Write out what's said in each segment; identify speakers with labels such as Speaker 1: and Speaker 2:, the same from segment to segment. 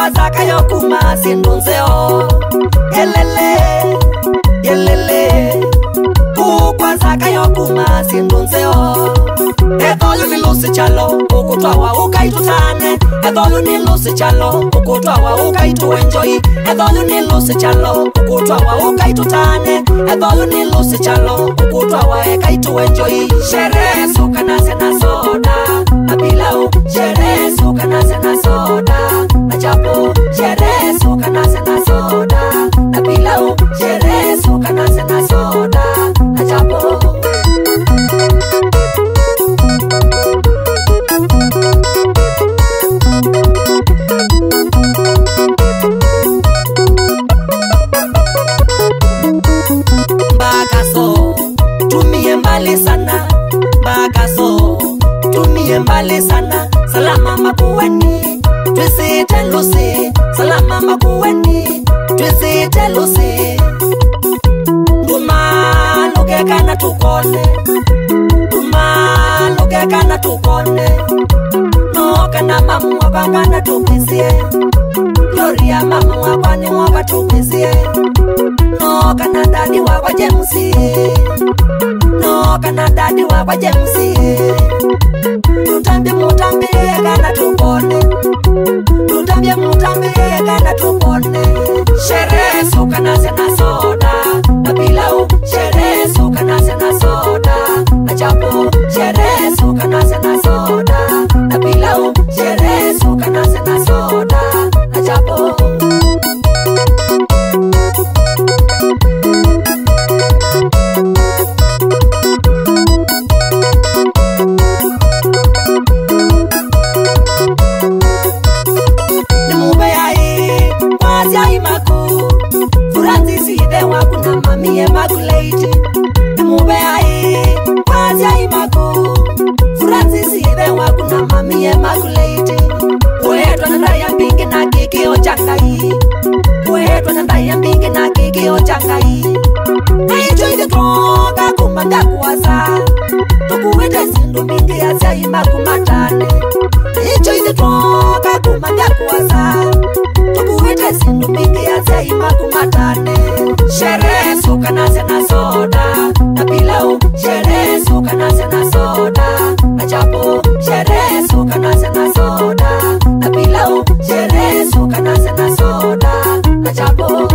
Speaker 1: Kukwa zaka yokuma sindonzeo. Yelele, yelele. Kukwa zaka yokuma sindonzeo. Edolu ni lusi chalo, ukutwa wa ukaitutane. Edolu ni lusi chalo, ukutwa wa ukaitu enjoy. Edolu ni lusi chalo, ukutwa wa ukaitutane. Edolu ni lusi chalo, ukutwa wa ekaitu enjoy. Sherehe suka nase na soda, na pilau. Sherehe suka nase na soda, na chapo. Sherehe suka nase na soda, na pilau. Sherehe suka nase na soda, na chapo. Mbali sana, salama makuweni, twisite lusi. Salama makuweni, twisite lusi. Duma luge kana tukone, duma luge kana tukone. No kana mamu wakana tukisie, Gloria mamu wakwani waka tukisie. No kana dadi wakwa Jamesie, no kana dadi wakwa Jamesie. Tutambie mutambie kana tukone, tutambie mutambie kana tukone. Sherehe suka nase na soda, na pilau. Sherehe suka nase na soda, na chapo. Sherehe suka nase na soda, na pilau. Sherehe suka nase na soda, na chapo. Mami Immaculate, mube ai, kwaja imaku. Francis ibe wakuna Mami Immaculate. Wetu na ndaya mbingi na kiki ochangai. Wetu na ndaya mbingi na kiki ochangai. Enjoy the droga kumanga kuwasa. Tukuwete sindu mingi ya sia imaku matane. Enjoy the droga kumanga kuwasa. Tukuwete sindu mingi ya sia imaku matane. Sherehe suka nase na soda, na pilau. Sherehe suka nase na soda, na chapo. Sherehe suka nase na soda, na pilau. Sherehe suka nase na soda, na chapo.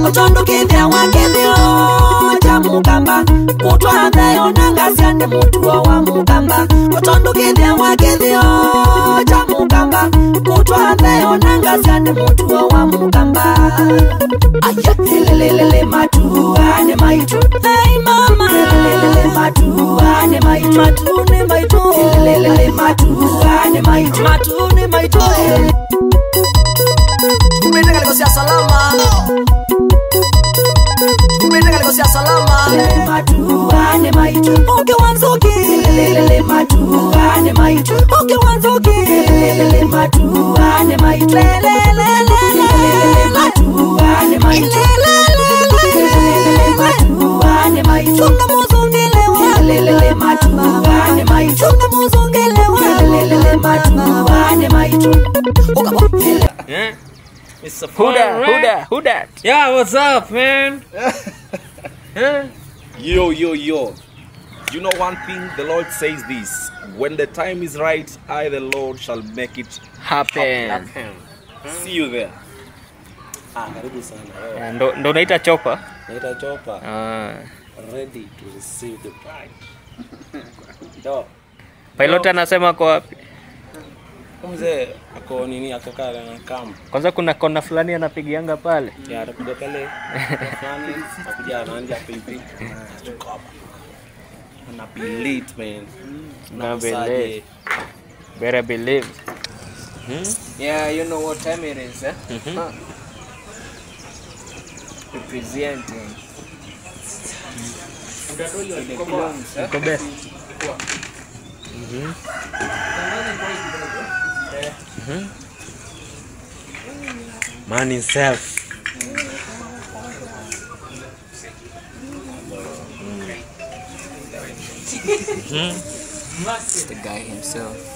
Speaker 1: Otondo kithia wakithio Mugamba, kutwa nayo nangasiane mutuo wa Mugamba. Otondo kithia wakithio cha Mugamba, kutwa nayo nangasiane mutuo wa Mugamba. Aya lelelele matua ne maitu. Hey mama lelelele matua ne maitu. Matu ne maitu. Lelelele matua ne maitu. Matu ne maitu. Kumenda kalikosia salama. Kumenda salama. Lele matua ne maitu. Oke wanzoki. Lele matua ne maitu. Oke wanzoki. Lele matua ne maitu. Lele matua ne maitu. Lele matua ne maitu. Sunga muzongelewa. Lele matua ne maitu. Sunga muzongelewa. Lele matua ne maitu. Oka
Speaker 2: yeah. It's a fun, who that? Yeah, what's up, man? Huh?
Speaker 3: Yo. You know one thing, the Lord says this: when the time is right, I, the Lord, shall make it
Speaker 2: happen.
Speaker 3: See you there.
Speaker 4: Karibu sana.
Speaker 2: Yeah, ndo naita chopper.
Speaker 4: Naita chopper. Ready to receive the prize. Ndo.
Speaker 2: Pilot anasema kwa wapi?
Speaker 4: Mzee ako nini akakaa na camp.
Speaker 2: Kwanza kuna kona fulani anapigianga pale.
Speaker 4: Ya atakuja pale. Fulani akuja anaanza pipi. Ana believe man.
Speaker 2: Na believe. Better believe.
Speaker 5: Yeah, you know what time it is, eh? Representing.
Speaker 2: Kobe.
Speaker 3: Man himself.
Speaker 5: It's the guy himself.